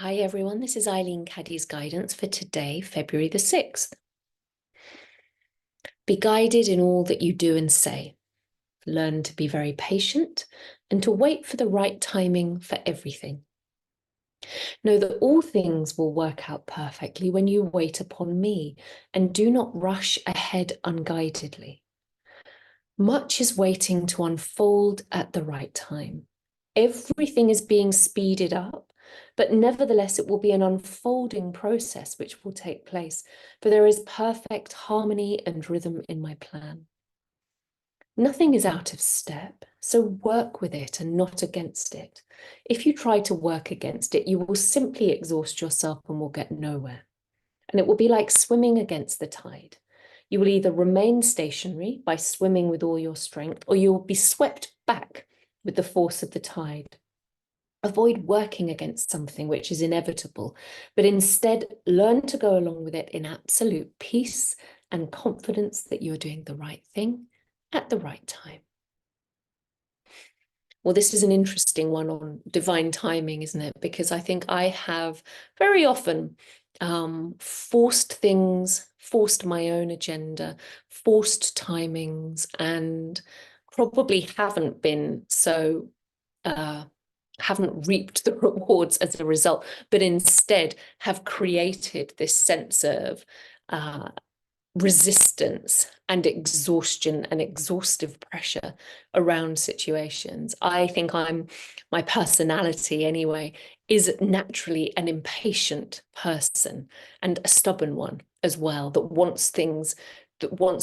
Hi everyone, this is Eileen, Caddy's guidance for today, February the 6th. Be guided in all that you do and say. Learn to be very patient and to wait for the right timing for everything. Know that all things will work out perfectly when you wait upon me, and do not rush ahead unguidedly. Much is waiting to unfold at the right time. Everything is being speeded up, but nevertheless, it will be an unfolding process which will take place, for there is perfect harmony and rhythm in my plan. Nothing is out of step, so work with it and not against it. If you try to work against it, you will simply exhaust yourself and will get nowhere. And it will be like swimming against the tide. You will either remain stationary by swimming with all your strength, or you will be swept back with the force of the tide. Avoid working against something which is inevitable, but instead learn to go along with it in absolute peace and confidence that you're doing the right thing at the right time. Well, this is an interesting one on divine timing, isn't it? Because I think I have very often forced things, forced my own agenda, forced timings, and probably haven't been so, haven't reaped the rewards as a result, but instead have created this sense of resistance and exhaustion and exhaustive pressure around situations. I think my personality anyway, is naturally an impatient person and a stubborn one as well, that wants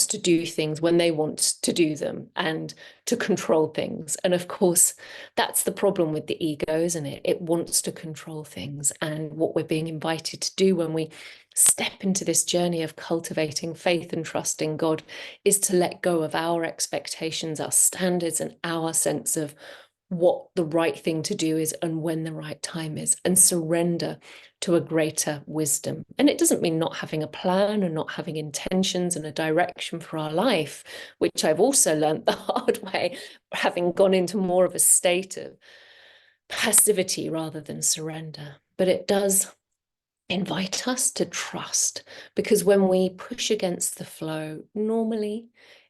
to do things when they want to do them and to control things. And of course, that's the problem with the ego, isn't it? It wants to control things. And what we're being invited to do when we step into this journey of cultivating faith and trust in God is to let go of our expectations, our standards, and our sense of what the right thing to do is and when the right time is, and surrender to a greater wisdom. And it doesn't mean not having a plan and not having intentions and a direction for our life, which I've also learned the hard way, having gone into more of a state of passivity rather than surrender. But it does invite us to trust, because when we push against the flow, normally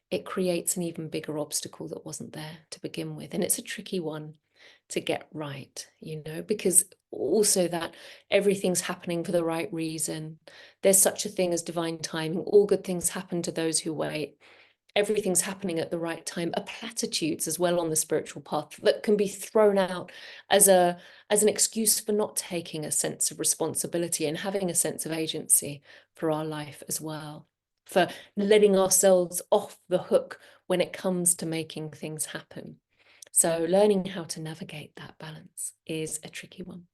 it creates an even bigger obstacle that wasn't there to begin with. And it's a tricky one to get right, because also that everything's happening for the right reason. There's such a thing as divine timing. All good things happen to those who wait. Everything's happening at the right time, are platitudes as well on the spiritual path that can be thrown out as an excuse for not taking a sense of responsibility and having a sense of agency for our life as well, for letting ourselves off the hook when it comes to making things happen. So learning how to navigate that balance is a tricky one.